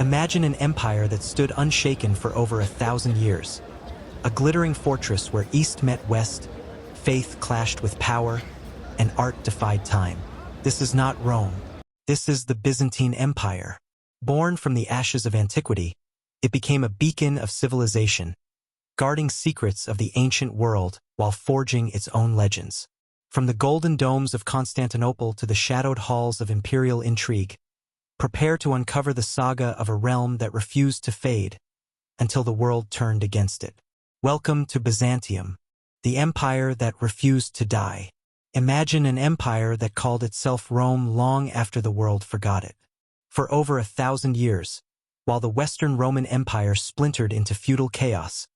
Imagine an empire that stood unshaken for over 1,000 years. A glittering fortress where East met West, faith clashed with power, and art defied time. This is not Rome. This is the Byzantine Empire. Born from the ashes of antiquity, it became a beacon of civilization, guarding secrets of the ancient world while forging its own legends. From the golden domes of Constantinople to the shadowed halls of imperial intrigue, prepare to uncover the saga of a realm that refused to fade until the world turned against it. Welcome to Byzantium, the empire that refused to die. Imagine an empire that called itself Rome long after the world forgot it. For over 1,000 years, while the Western Roman Empire splintered into feudal chaos,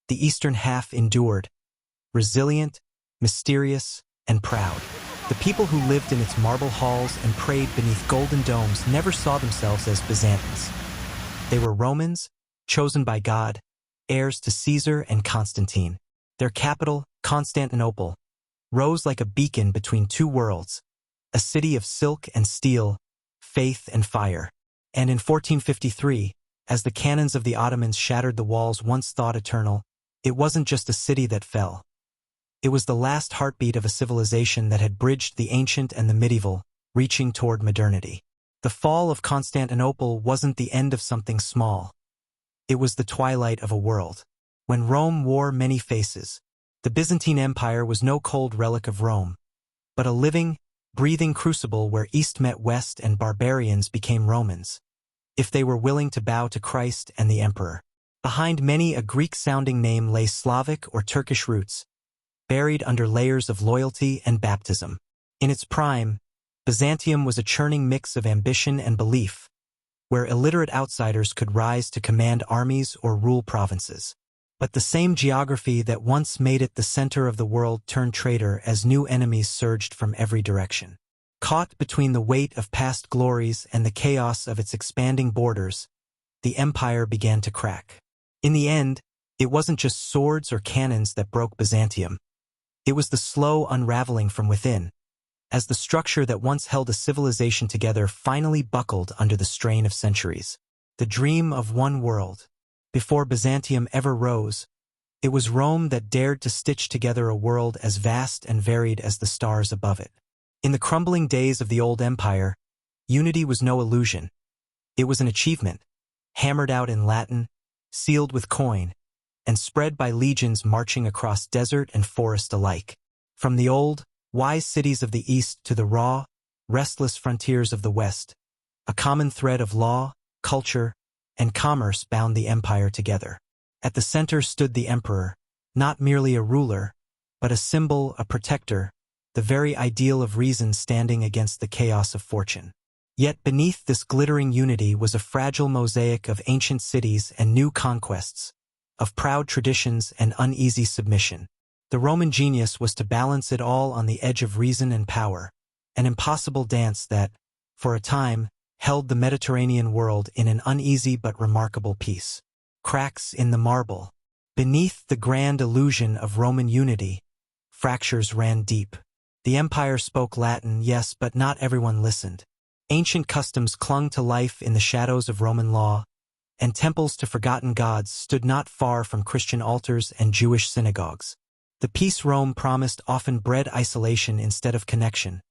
the eastern half endured, resilient, mysterious, and proud. The people who lived in its marble halls and prayed beneath golden domes never saw themselves as Byzantines. They were Romans, chosen by God, heirs to Caesar and Constantine. Their capital, Constantinople, rose like a beacon between two worlds, a city of silk and steel, faith and fire. And in 1453, as the cannons of the Ottomans shattered the walls once thought eternal, it wasn't just a city that fell. It was the last heartbeat of a civilization that had bridged the ancient and the medieval, reaching toward modernity. The fall of Constantinople wasn't the end of something small. It was the twilight of a world. When Rome wore many faces, the Byzantine Empire was no cold relic of Rome, but a living, breathing crucible where East met West and barbarians became Romans, if they were willing to bow to Christ and the Emperor. Behind many a Greek-sounding name lay Slavic or Turkish roots, buried under layers of loyalty and baptism. In its prime, Byzantium was a churning mix of ambition and belief, where illiterate outsiders could rise to command armies or rule provinces. But the same geography that once made it the center of the world turned traitor as new enemies surged from every direction. Caught between the weight of past glories and the chaos of its expanding borders, the empire began to crack. In the end, it wasn't just swords or cannons that broke Byzantium. It was the slow unraveling from within, as the structure that once held a civilization together finally buckled under the strain of centuries. The dream of one world. Before Byzantium ever rose, it was Rome that dared to stitch together a world as vast and varied as the stars above it. In the crumbling days of the old empire, unity was no illusion. It was an achievement, hammered out in Latin, sealed with coin, and spread by legions marching across desert and forest alike. From the old, wise cities of the East to the raw, restless frontiers of the West, a common thread of law, culture, and commerce bound the empire together. At the center stood the emperor, not merely a ruler, but a symbol, a protector, the very ideal of reason standing against the chaos of fortune. Yet beneath this glittering unity was a fragile mosaic of ancient cities and new conquests, of proud traditions and uneasy submission. The Roman genius was to balance it all on the edge of reason and power, an impossible dance that, for a time, held the Mediterranean world in an uneasy but remarkable peace. Cracks in the marble. Beneath the grand illusion of Roman unity, fractures ran deep. The empire spoke Latin, yes, but not everyone listened. Ancient customs clung to life in the shadows of Roman law, and temples to forgotten gods stood not far from Christian altars and Jewish synagogues. The peace Rome promised often bred isolation instead of connection,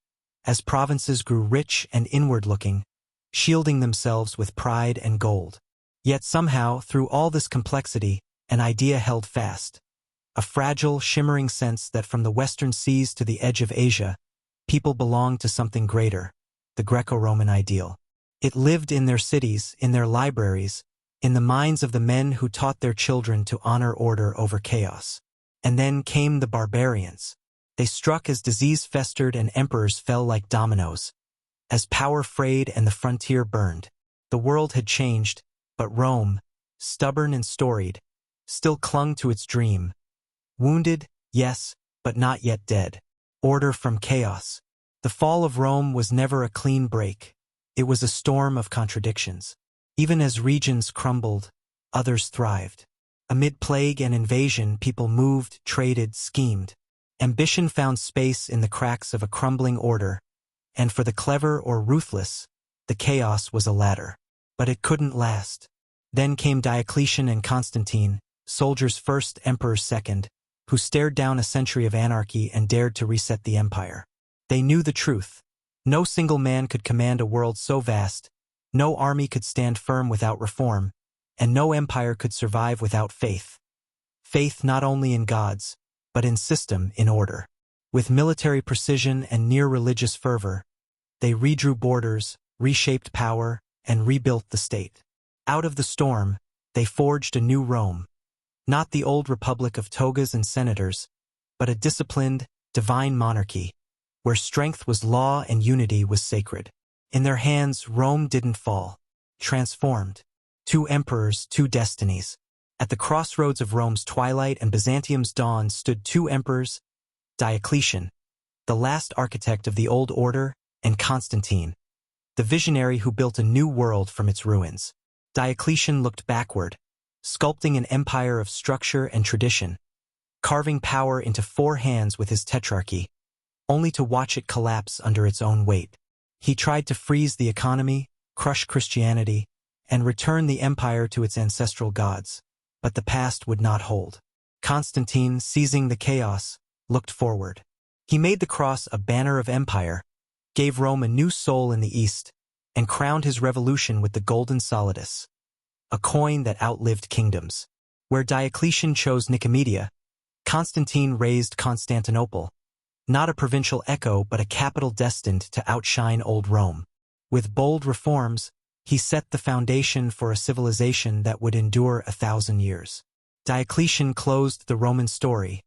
as provinces grew rich and inward-looking, shielding themselves with pride and gold. Yet somehow, through all this complexity, an idea held fast. A fragile, shimmering sense that from the western seas to the edge of Asia, people belonged to something greater, the Greco-Roman ideal. It lived in their cities, in their libraries, in the minds of the men who taught their children to honor order over chaos. And then came the barbarians. They struck as disease festered and emperors fell like dominoes. As power frayed and the frontier burned, the world had changed, but Rome, stubborn and storied, still clung to its dream. Wounded, yes, but not yet dead. Order from chaos. The fall of Rome was never a clean break. It was a storm of contradictions. Even as regions crumbled, others thrived. Amid plague and invasion, people moved, traded, schemed. Ambition found space in the cracks of a crumbling order, and for the clever or ruthless, the chaos was a ladder. But it couldn't last. Then came Diocletian and Constantine, soldiers first, emperors second, who stared down a century of anarchy and dared to reset the empire. They knew the truth. No single man could command a world so vast, no army could stand firm without reform, and no empire could survive without faith. Faith not only in gods, but in system, in order. With military precision and near-religious fervor, they redrew borders, reshaped power, and rebuilt the state. Out of the storm, they forged a new Rome. Not the old republic of togas and senators, but a disciplined, divine monarchy, where strength was law and unity was sacred. In their hands, Rome didn't fall, transformed. 2 emperors, 2 destinies. At the crossroads of Rome's twilight and Byzantium's dawn stood 2 emperors, Diocletian, the last architect of the old order, and Constantine, the visionary who built a new world from its ruins. Diocletian looked backward, sculpting an empire of structure and tradition, carving power into 4 hands with his tetrarchy, only to watch it collapse under its own weight. He tried to freeze the economy, crush Christianity, and return the empire to its ancestral gods, but the past would not hold. Constantine, seizing the chaos, looked forward. He made the cross a banner of empire, gave Rome a new soul in the east, and crowned his revolution with the golden solidus, a coin that outlived kingdoms. Where Diocletian chose Nicomedia, Constantine raised Constantinople, not a provincial echo but a capital destined to outshine old Rome. With bold reforms, he set the foundation for a civilization that would endure 1,000 years. Diocletian closed the Roman story.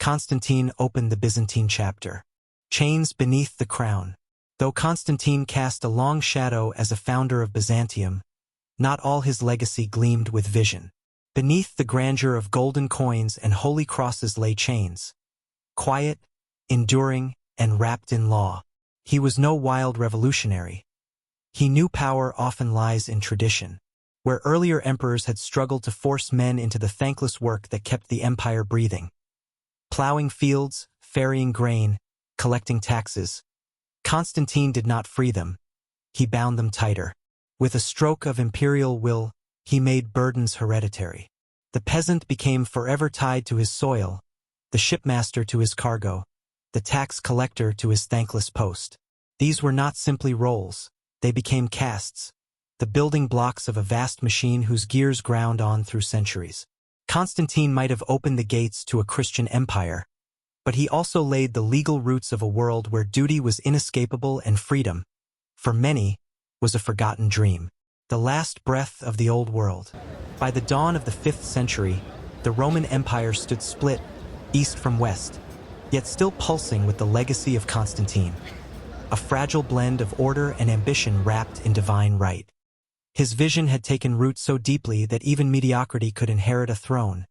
Constantine opened the Byzantine chapter. Chains beneath the crown. Though Constantine cast a long shadow as a founder of Byzantium, not all his legacy gleamed with vision. Beneath the grandeur of golden coins and holy crosses lay chains. Quiet, enduring, and wrapped in law. He was no wild revolutionary. He knew power often lies in tradition. Where earlier emperors had struggled to force men into the thankless work that kept the empire breathing. Plowing fields, ferrying grain, collecting taxes. Constantine did not free them. He bound them tighter. With a stroke of imperial will, he made burdens hereditary. The peasant became forever tied to his soil, the shipmaster to his cargo, the tax collector to his thankless post. These were not simply roles. They became castes, the building blocks of a vast machine whose gears ground on through centuries. Constantine might have opened the gates to a Christian empire, but he also laid the legal roots of a world where duty was inescapable and freedom, for many, was a forgotten dream. The last breath of the old world. By the dawn of the 5th century, the Roman Empire stood split, east from west, yet still pulsing with the legacy of Constantine. A fragile blend of order and ambition wrapped in divine right. His vision had taken root so deeply that even mediocrity could inherit a throne.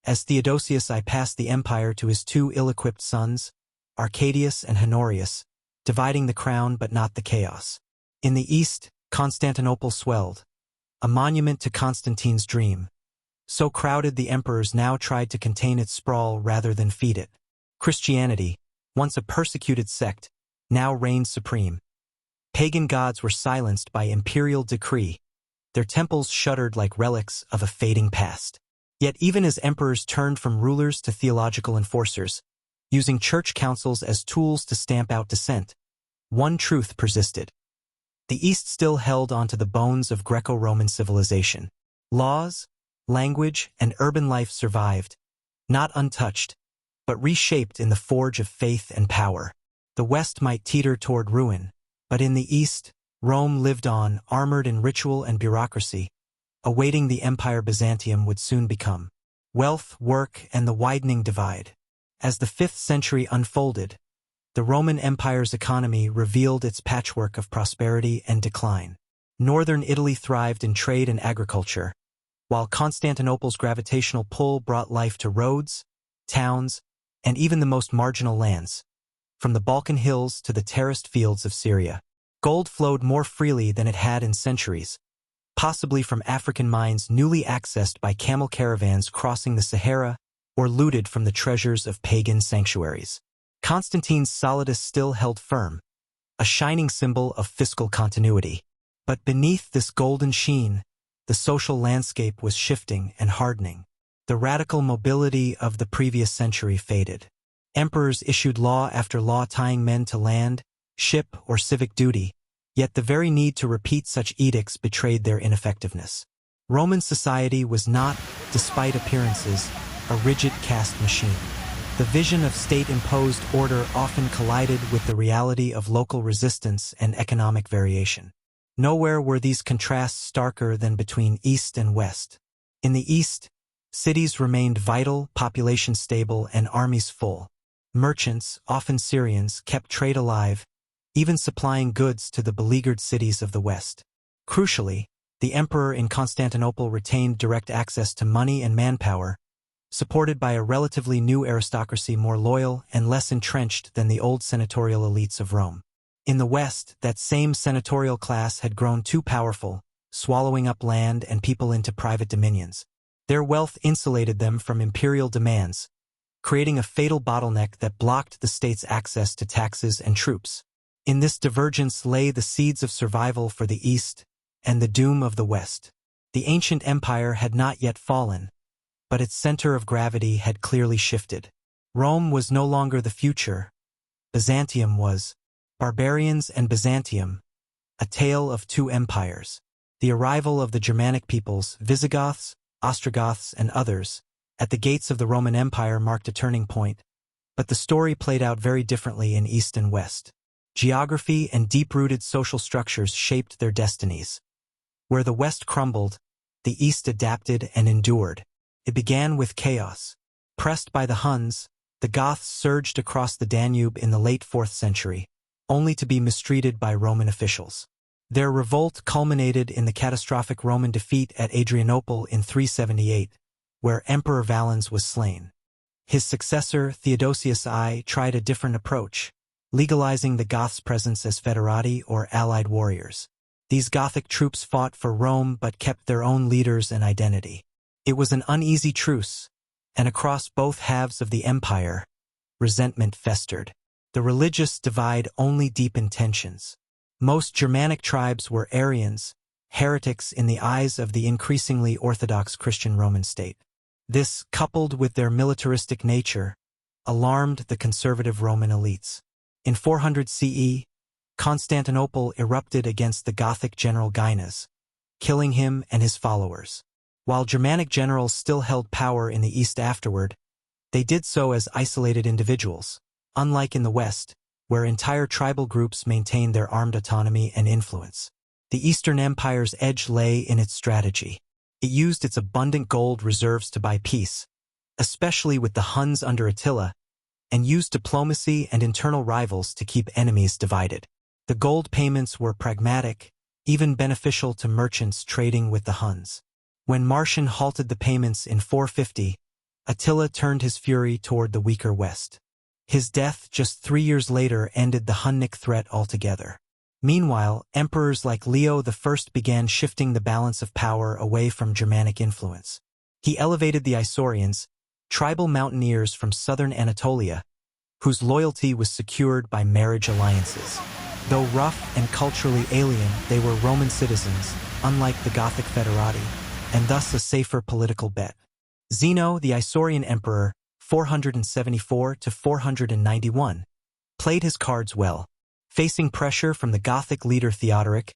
As Theodosius I passed the empire to his 2 ill-equipped sons, Arcadius and Honorius, dividing the crown but not the chaos. In the east, Constantinople swelled, a monument to Constantine's dream. So crowded the emperors now tried to contain its sprawl rather than feed it. Christianity, once a persecuted sect, now reigned supreme. Pagan gods were silenced by imperial decree. Their temples shuddered like relics of a fading past. Yet even as emperors turned from rulers to theological enforcers, using church councils as tools to stamp out dissent, one truth persisted. The East still held onto the bones of Greco-Roman civilization. Laws, language, and urban life survived, not untouched, but reshaped in the forge of faith and power. The West might teeter toward ruin, but in the East, Rome lived on, armored in ritual and bureaucracy, awaiting the empire Byzantium would soon become. Wealth, work, and the widening divide. As the 5th century unfolded, the Roman Empire's economy revealed its patchwork of prosperity and decline. Northern Italy thrived in trade and agriculture, while Constantinople's gravitational pull brought life to roads, towns, and even the most marginal lands, from the Balkan hills to the terraced fields of Syria. Gold flowed more freely than it had in centuries, possibly from African mines newly accessed by camel caravans crossing the Sahara or looted from the treasures of pagan sanctuaries. Constantine's solidus still held firm, a shining symbol of fiscal continuity. But beneath this golden sheen, the social landscape was shifting and hardening. The radical mobility of the previous century faded. Emperors issued law after law tying men to land, ship, or civic duty, yet the very need to repeat such edicts betrayed their ineffectiveness. Roman society was not, despite appearances, a rigid caste machine. The vision of state-imposed order often collided with the reality of local resistance and economic variation. Nowhere were these contrasts starker than between East and West. In the East, cities remained vital, population stable, and armies full. Merchants, often Syrians, kept trade alive, even supplying goods to the beleaguered cities of the West. Crucially, the emperor in Constantinople retained direct access to money and manpower, supported by a relatively new aristocracy more loyal and less entrenched than the old senatorial elites of Rome. In the West, that same senatorial class had grown too powerful, swallowing up land and people into private dominions. Their wealth insulated them from imperial demands, creating a fatal bottleneck that blocked the state's access to taxes and troops. In this divergence lay the seeds of survival for the East and the doom of the West. The ancient empire had not yet fallen, but its center of gravity had clearly shifted. Rome was no longer the future. Byzantium was. Barbarians and Byzantium, a tale of two empires. The arrival of the Germanic peoples, Visigoths, Ostrogoths, and others, at the gates of the Roman Empire marked a turning point, but the story played out very differently in East and West. Geography and deep-rooted social structures shaped their destinies. Where the West crumbled, the East adapted and endured. It began with chaos. Pressed by the Huns, the Goths surged across the Danube in the late 4th century, only to be mistreated by Roman officials. Their revolt culminated in the catastrophic Roman defeat at Adrianople in 378, where Emperor Valens was slain. His successor, Theodosius I, tried a different approach, legalizing the Goths' presence as foederati or allied warriors. These Gothic troops fought for Rome but kept their own leaders and identity. It was an uneasy truce, and across both halves of the empire, resentment festered. The religious divide only deepened tensions. Most Germanic tribes were Arians, heretics in the eyes of the increasingly orthodox Christian Roman state. This, coupled with their militaristic nature, alarmed the conservative Roman elites. In 400 CE, Constantinople erupted against the Gothic general Gainas, killing him and his followers. While Germanic generals still held power in the East afterward, they did so as isolated individuals, unlike in the West, where entire tribal groups maintained their armed autonomy and influence. The Eastern Empire's edge lay in its strategy. It used its abundant gold reserves to buy peace, especially with the Huns under Attila, and used diplomacy and internal rivals to keep enemies divided. The gold payments were pragmatic, even beneficial to merchants trading with the Huns. When Marcian halted the payments in 450, Attila turned his fury toward the weaker West. His death just 3 years later ended the Hunnic threat altogether. Meanwhile, emperors like Leo I began shifting the balance of power away from Germanic influence. He elevated the Isaurians, tribal mountaineers from southern Anatolia, whose loyalty was secured by marriage alliances. Though rough and culturally alien, they were Roman citizens, unlike the Gothic foederati, and thus a safer political bet. Zeno, the Isaurian emperor, 474 to 491, played his cards well. Facing pressure from the Gothic leader Theodoric,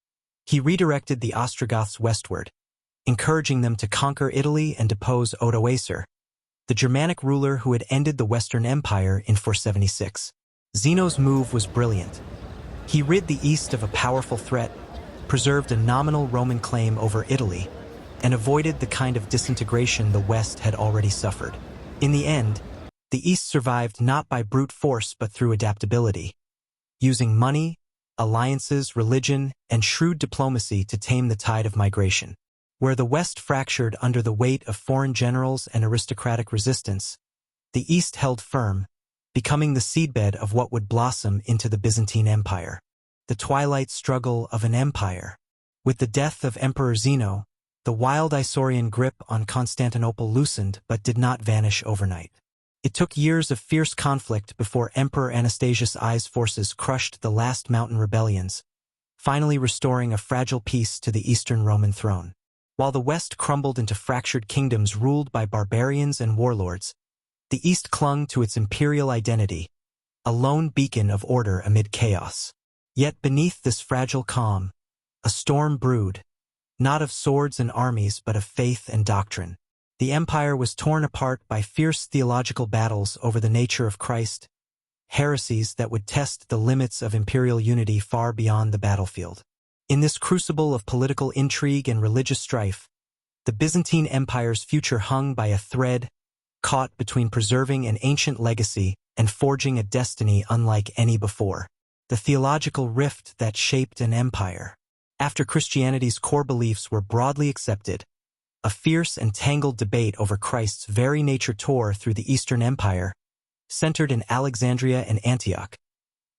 he redirected the Ostrogoths westward, encouraging them to conquer Italy and depose Odoacer, the Germanic ruler who had ended the Western Empire in 476. Zeno's move was brilliant. He rid the East of a powerful threat, preserved a nominal Roman claim over Italy, and avoided the kind of disintegration the West had already suffered. In the end, the East survived not by brute force but through adaptability, using money, alliances, religion, and shrewd diplomacy to tame the tide of migration. Where the West fractured under the weight of foreign generals and aristocratic resistance, the East held firm, becoming the seedbed of what would blossom into the Byzantine Empire. The twilight struggle of an empire. With the death of Emperor Zeno, the wild Isaurian grip on Constantinople loosened but did not vanish overnight. It took years of fierce conflict before Emperor Anastasius I's forces crushed the last mountain rebellions, finally restoring a fragile peace to the Eastern Roman throne. While the West crumbled into fractured kingdoms ruled by barbarians and warlords, the East clung to its imperial identity, a lone beacon of order amid chaos. Yet beneath this fragile calm, a storm brewed, not of swords and armies but of faith and doctrine. The empire was torn apart by fierce theological battles over the nature of Christ, heresies that would test the limits of imperial unity far beyond the battlefield. In this crucible of political intrigue and religious strife, the Byzantine Empire's future hung by a thread, caught between preserving an ancient legacy and forging a destiny unlike any before. The theological rift that shaped an empire. After Christianity's core beliefs were broadly accepted, a fierce and tangled debate over Christ's very nature tore through the Eastern Empire, centered in Alexandria and Antioch,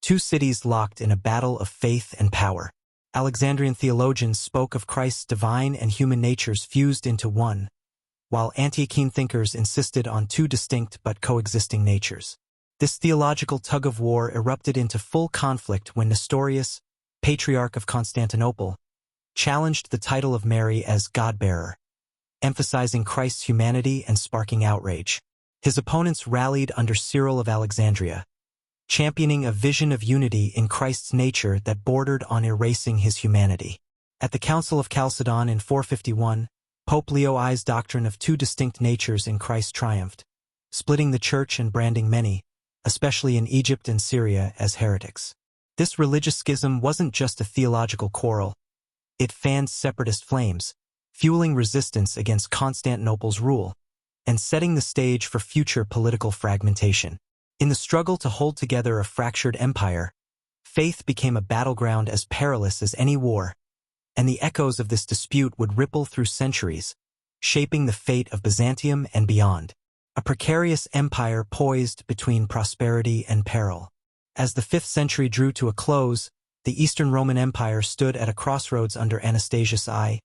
two cities locked in a battle of faith and power. Alexandrian theologians spoke of Christ's divine and human natures fused into one, while Antiochian thinkers insisted on two distinct but coexisting natures. This theological tug-of-war erupted into full conflict when Nestorius, Patriarch of Constantinople, challenged the title of Mary as God-bearer, emphasizing Christ's humanity and sparking outrage. His opponents rallied under Cyril of Alexandria, championing a vision of unity in Christ's nature that bordered on erasing his humanity. At the Council of Chalcedon in 451, Pope Leo I's doctrine of two distinct natures in Christ triumphed, splitting the church and branding many, especially in Egypt and Syria, as heretics. This religious schism wasn't just a theological quarrel. It fanned separatist flames, fueling resistance against Constantinople's rule, and setting the stage for future political fragmentation. In the struggle to hold together a fractured empire, faith became a battleground as perilous as any war, and the echoes of this dispute would ripple through centuries, shaping the fate of Byzantium and beyond. A precarious empire poised between prosperity and peril. As the 5th century drew to a close, the Eastern Roman Empire stood at a crossroads under Anastasius I,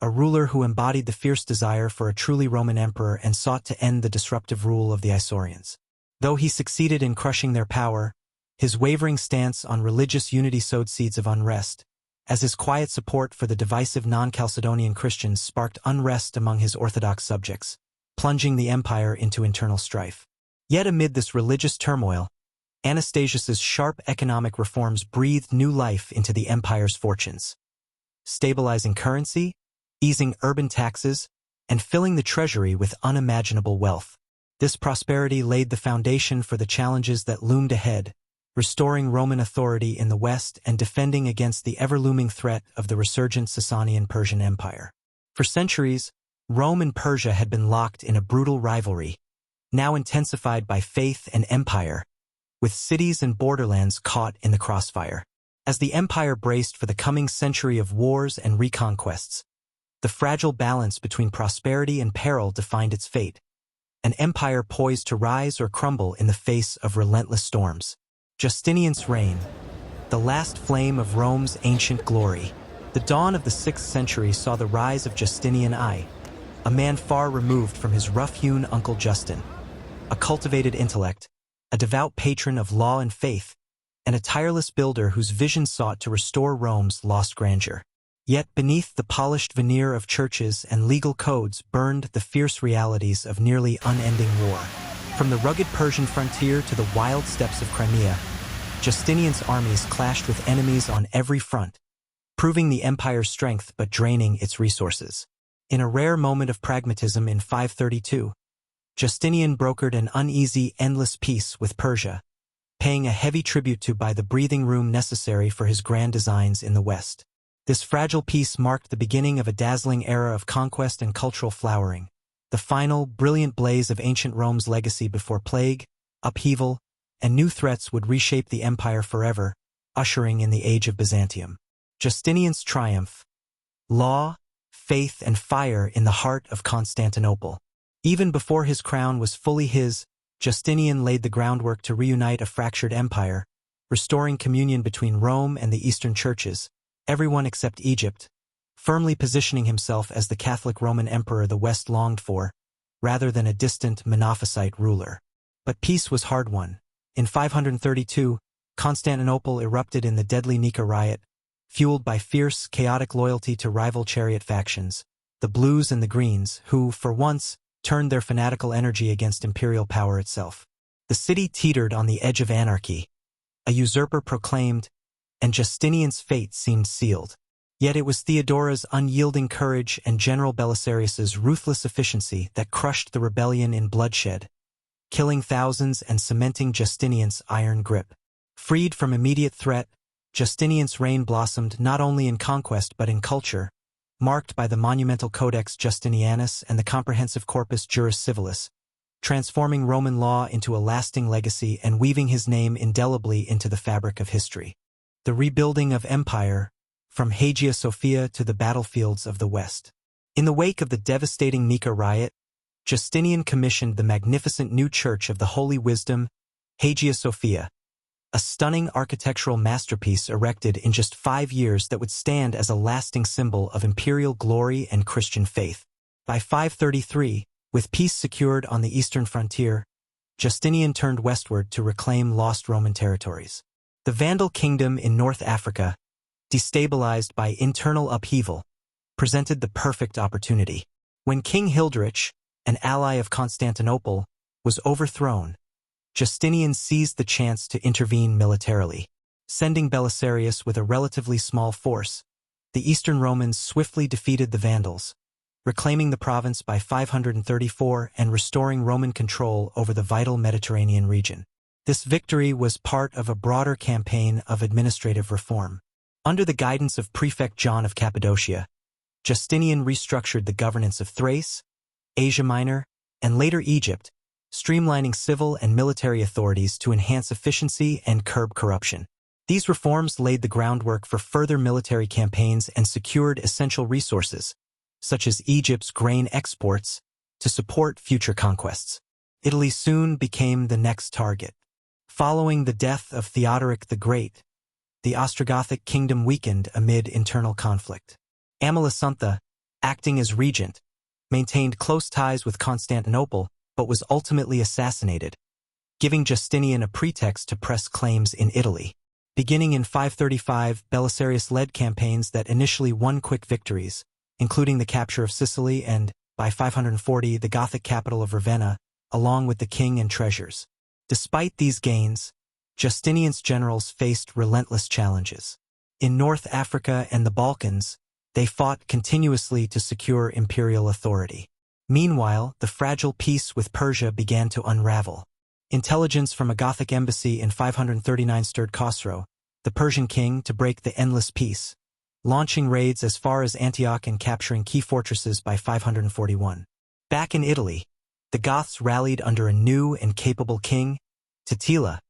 a ruler who embodied the fierce desire for a truly Roman emperor and sought to end the disruptive rule of the Isaurians. Though he succeeded in crushing their power, his wavering stance on religious unity sowed seeds of unrest, as his quiet support for the divisive non-Chalcedonian Christians sparked unrest among his Orthodox subjects, plunging the empire into internal strife. Yet amid this religious turmoil, Anastasius's sharp economic reforms breathed new life into the empire's fortunes, stabilizing currency, easing urban taxes, and filling the treasury with unimaginable wealth. This prosperity laid the foundation for the challenges that loomed ahead, restoring Roman authority in the West and defending against the ever-looming threat of the resurgent Sasanian Persian Empire. For centuries, Rome and Persia had been locked in a brutal rivalry, now intensified by faith and empire, with cities and borderlands caught in the crossfire. As the empire braced for the coming century of wars and reconquests, the fragile balance between prosperity and peril defined its fate, an empire poised to rise or crumble in the face of relentless storms. Justinian's reign, the last flame of Rome's ancient glory. The dawn of the 6th century saw the rise of Justinian I, a man far removed from his rough-hewn uncle Justin, a cultivated intellect, a devout patron of law and faith, and a tireless builder whose vision sought to restore Rome's lost grandeur. Yet beneath the polished veneer of churches and legal codes burned the fierce realities of nearly unending war. From the rugged Persian frontier to the wild steppes of Crimea, Justinian's armies clashed with enemies on every front, proving the empire's strength but draining its resources. In a rare moment of pragmatism in 532, Justinian brokered an uneasy, endless peace with Persia, paying a heavy tribute to by the breathing room necessary for his grand designs in the West. This fragile peace marked the beginning of a dazzling era of conquest and cultural flowering, the final, brilliant blaze of ancient Rome's legacy before plague, upheaval, and new threats would reshape the empire forever, ushering in the age of Byzantium. Justinian's triumph. Law, faith, and fire in the heart of Constantinople. Even before his crown was fully his, Justinian laid the groundwork to reunite a fractured empire, restoring communion between Rome and the Eastern churches, everyone except Egypt, firmly positioning himself as the Catholic Roman emperor the West longed for, rather than a distant Monophysite ruler. But peace was hard-won. In 532, Constantinople erupted in the deadly Nika riot, fueled by fierce, chaotic loyalty to rival chariot factions, the Blues and the Greens, who, for once, turned their fanatical energy against imperial power itself. The city teetered on the edge of anarchy. A usurper proclaimed, and Justinian's fate seemed sealed. Yet it was Theodora's unyielding courage and General Belisarius's ruthless efficiency that crushed the rebellion in bloodshed, killing thousands and cementing Justinian's iron grip. Freed from immediate threat, Justinian's reign blossomed not only in conquest but in culture, marked by the monumental Codex Justinianus and the comprehensive Corpus Juris Civilis, transforming Roman law into a lasting legacy and weaving his name indelibly into the fabric of history. The rebuilding of empire, from Hagia Sophia to the battlefields of the West. In the wake of the devastating Nika riot, Justinian commissioned the magnificent new Church of the Holy Wisdom, Hagia Sophia, a stunning architectural masterpiece erected in just 5 years that would stand as a lasting symbol of imperial glory and Christian faith. By 533, with peace secured on the eastern frontier, Justinian turned westward to reclaim lost Roman territories. The Vandal kingdom in North Africa, destabilized by internal upheaval, presented the perfect opportunity. When King Hildrich, an ally of Constantinople, was overthrown, Justinian seized the chance to intervene militarily. Sending Belisarius with a relatively small force, the Eastern Romans swiftly defeated the Vandals, reclaiming the province by 534 and restoring Roman control over the vital Mediterranean region. This victory was part of a broader campaign of administrative reform. Under the guidance of Prefect John of Cappadocia, Justinian restructured the governance of Thrace, Asia Minor, and later Egypt, streamlining civil and military authorities to enhance efficiency and curb corruption. These reforms laid the groundwork for further military campaigns and secured essential resources, such as Egypt's grain exports, to support future conquests. Italy soon became the next target. Following the death of Theodoric the Great, the Ostrogothic kingdom weakened amid internal conflict. Amalasuntha, acting as regent, maintained close ties with Constantinople but was ultimately assassinated, giving Justinian a pretext to press claims in Italy. Beginning in 535, Belisarius led campaigns that initially won quick victories, including the capture of Sicily and, by 540, the Gothic capital of Ravenna, along with the king and treasures. Despite these gains, Justinian's generals faced relentless challenges. In North Africa and the Balkans, they fought continuously to secure imperial authority. Meanwhile, the fragile peace with Persia began to unravel. Intelligence from a Gothic embassy in 539 stirred Khosrow, the Persian king, to break the endless peace, launching raids as far as Antioch and capturing key fortresses by 541. Back in Italy, the Goths rallied under a new and capable king, Totila,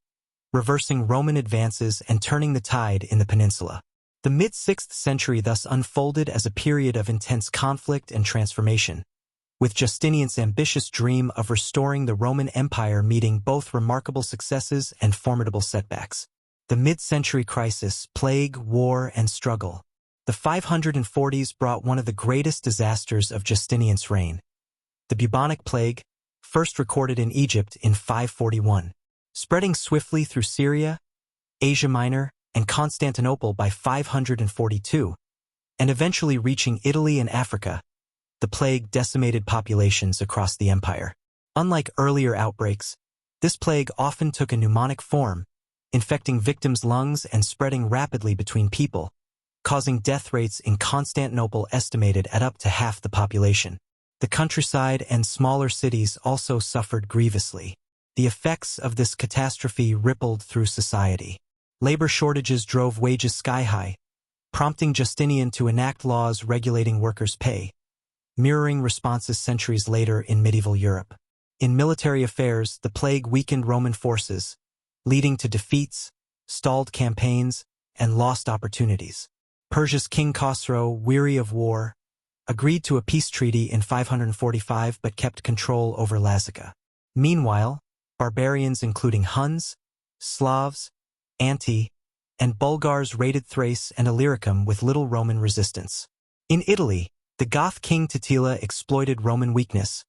reversing Roman advances and turning the tide in the peninsula. The mid-6th century thus unfolded as a period of intense conflict and transformation, with Justinian's ambitious dream of restoring the Roman Empire meeting both remarkable successes and formidable setbacks. The mid-century crisis, plague, war, and struggle. The 540s brought one of the greatest disasters of Justinian's reign, the bubonic plague, first recorded in Egypt in 541, spreading swiftly through Syria, Asia Minor, and Constantinople by 542, and eventually reaching Italy and Africa. The plague decimated populations across the empire. Unlike earlier outbreaks, this plague often took a pneumonic form, infecting victims' lungs and spreading rapidly between people, causing death rates in Constantinople estimated at up to half the population. The countryside and smaller cities also suffered grievously. The effects of this catastrophe rippled through society. Labor shortages drove wages sky-high, prompting Justinian to enact laws regulating workers' pay, mirroring responses centuries later in medieval Europe. In military affairs, the plague weakened Roman forces, leading to defeats, stalled campaigns, and lost opportunities. Persia's King Khosrow, weary of war, agreed to a peace treaty in 545 but kept control over Lazica. Meanwhile, barbarians including Huns, Slavs, Anti, and Bulgars raided Thrace and Illyricum with little Roman resistance. In Italy, the Goth king Totila exploited Roman weakness,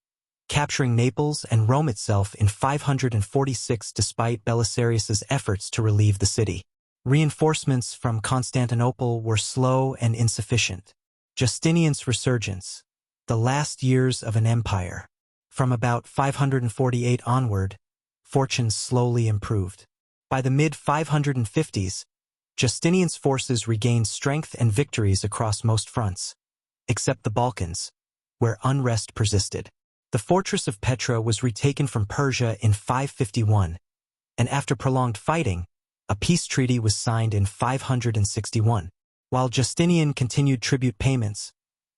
capturing Naples and Rome itself in 546 despite Belisarius's efforts to relieve the city. Reinforcements from Constantinople were slow and insufficient. Justinian's resurgence, the last years of an empire. From about 548 onward, fortunes slowly improved. By the mid-550s, Justinian's forces regained strength and victories across most fronts, except the Balkans, where unrest persisted. The fortress of Petra was retaken from Persia in 551, and after prolonged fighting, a peace treaty was signed in 561. While Justinian continued tribute payments,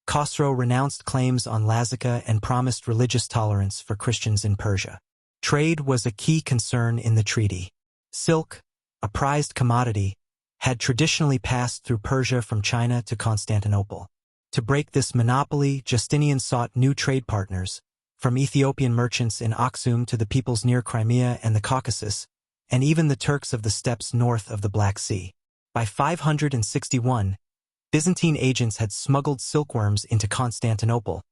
Khosrow renounced claims on Lazica and promised religious tolerance for Christians in Persia. Trade was a key concern in the treaty. Silk, a prized commodity, had traditionally passed through Persia from China to Constantinople. To break this monopoly, Justinian sought new trade partners, from Ethiopian merchants in Aksum to the peoples near Crimea and the Caucasus, and even the Turks of the steppes north of the Black Sea. By 561, Byzantine agents had smuggled silkworms into Constantinople,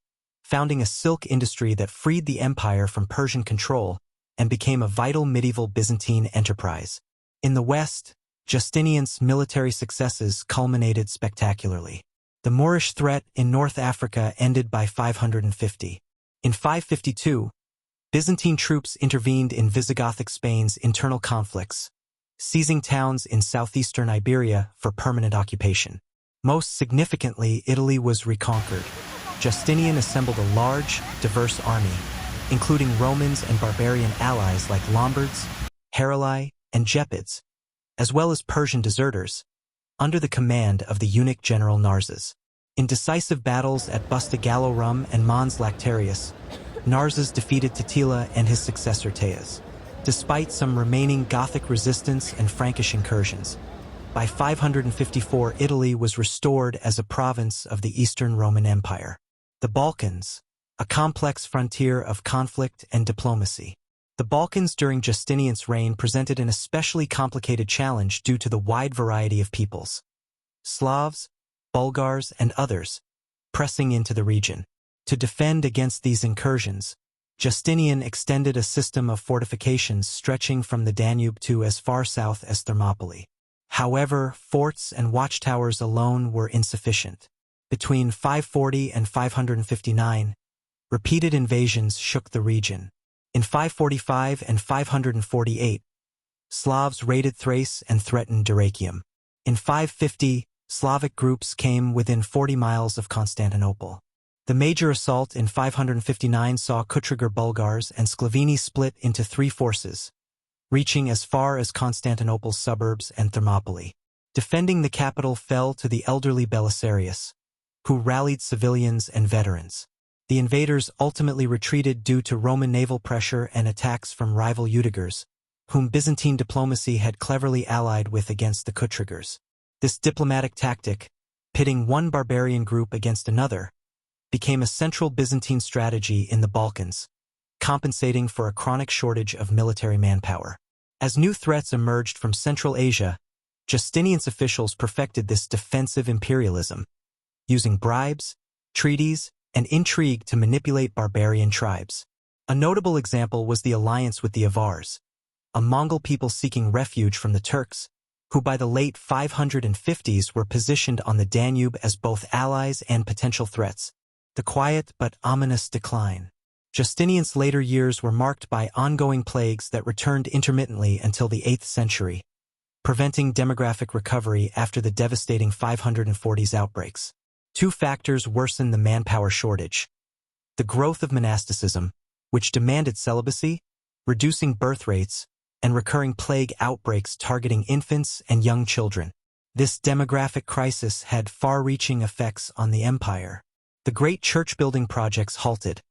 founding a silk industry that freed the empire from Persian control and became a vital medieval Byzantine enterprise. In the west, Justinian's military successes culminated spectacularly. The Moorish threat in North Africa ended by 550. In 552, Byzantine troops intervened in Visigothic Spain's internal conflicts, seizing towns in southeastern Iberia for permanent occupation. Most significantly, Italy was reconquered. Justinian assembled a large, diverse army, including Romans and barbarian allies like Lombards, Heruli, and Gepids, as well as Persian deserters, under the command of the eunuch general Narses. In decisive battles at Busta Gallorum and Mons Lactarius, Narses defeated Totila and his successor Teas. Despite some remaining Gothic resistance and Frankish incursions, by 554 Italy was restored as a province of the Eastern Roman Empire. The Balkans, a complex frontier of conflict and diplomacy. The Balkans during Justinian's reign presented an especially complicated challenge due to the wide variety of peoples, Slavs, Bulgars, and others, pressing into the region. To defend against these incursions, Justinian extended a system of fortifications stretching from the Danube to as far south as Thermopylae. However, forts and watchtowers alone were insufficient. Between 540 and 559, repeated invasions shook the region. In 545 and 548, Slavs raided Thrace and threatened Dyrrhachium. In 550, Slavic groups came within 40 miles of Constantinople. The major assault in 559 saw Kutriger Bulgars and Sclavini split into three forces, reaching as far as Constantinople's suburbs and Thermopylae. Defending the capital fell to the elderly Belisarius, who rallied civilians and veterans. The invaders ultimately retreated due to Roman naval pressure and attacks from rival Utigurs, whom Byzantine diplomacy had cleverly allied with against the Kutrigers. This diplomatic tactic, pitting one barbarian group against another, became a central Byzantine strategy in the Balkans, compensating for a chronic shortage of military manpower. As new threats emerged from Central Asia, Justinian's officials perfected this defensive imperialism, using bribes, treaties, and intrigue to manipulate barbarian tribes. A notable example was the alliance with the Avars, a Mongol people seeking refuge from the Turks, who by the late 550s were positioned on the Danube as both allies and potential threats. The quiet but ominous decline. Justinian's later years were marked by ongoing plagues that returned intermittently until the 8th century, preventing demographic recovery after the devastating 540s outbreaks. Two factors worsened the manpower shortage: the growth of monasticism, which demanded celibacy, reducing birth rates, and recurring plague outbreaks targeting infants and young children. This demographic crisis had far-reaching effects on the empire. The great church-building projects halted.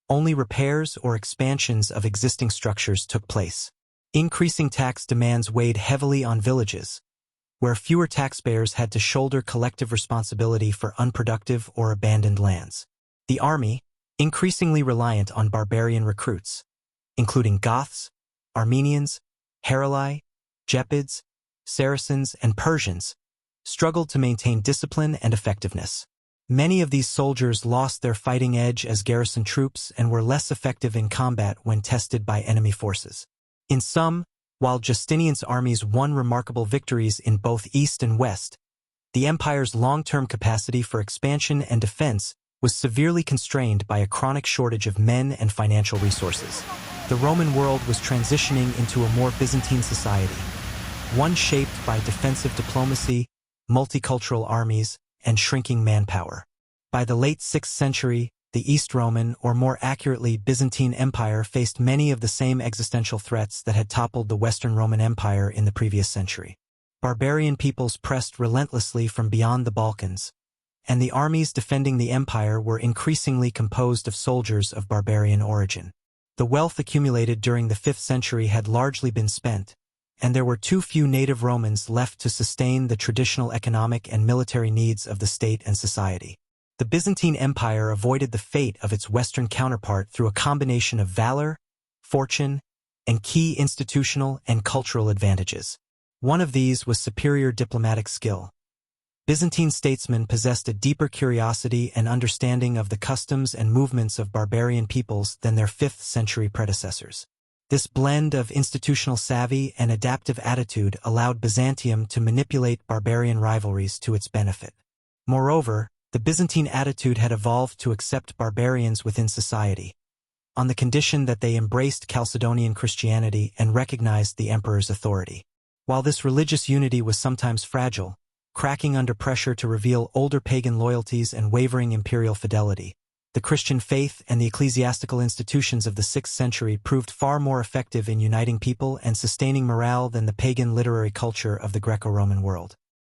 Only repairs or expansions of existing structures took place. Increasing tax demands weighed heavily on villages, where fewer taxpayers had to shoulder collective responsibility for unproductive or abandoned lands. The army, increasingly reliant on barbarian recruits, including Goths, Armenians, Heruli, Gepids, Saracens, and Persians, struggled to maintain discipline and effectiveness. Many of these soldiers lost their fighting edge as garrison troops and were less effective in combat when tested by enemy forces. In sum, While Justinian's armies won remarkable victories in both East and West, the empire's long-term capacity for expansion and defense was severely constrained by a chronic shortage of men and financial resources. The Roman world was transitioning into a more Byzantine society, one shaped by defensive diplomacy, multicultural armies, and shrinking manpower. By the late 6th century, the East Roman, or more accurately Byzantine Empire, faced many of the same existential threats that had toppled the Western Roman Empire in the previous century. Barbarian peoples pressed relentlessly from beyond the Balkans, and the armies defending the empire were increasingly composed of soldiers of barbarian origin. The wealth accumulated during the 5th century had largely been spent, and there were too few native Romans left to sustain the traditional economic and military needs of the state and society. The Byzantine Empire avoided the fate of its Western counterpart through a combination of valor, fortune, and key institutional and cultural advantages. One of these was superior diplomatic skill. Byzantine statesmen possessed a deeper curiosity and understanding of the customs and movements of barbarian peoples than their 5th century predecessors. This blend of institutional savvy and adaptive attitude allowed Byzantium to manipulate barbarian rivalries to its benefit. Moreover, the Byzantine attitude had evolved to accept barbarians within society, on the condition that they embraced Chalcedonian Christianity and recognized the emperor's authority. While this religious unity was sometimes fragile, cracking under pressure to reveal older pagan loyalties and wavering imperial fidelity, the Christian faith and the ecclesiastical institutions of the 6th century proved far more effective in uniting people and sustaining morale than the pagan literary culture of the Greco-Roman world.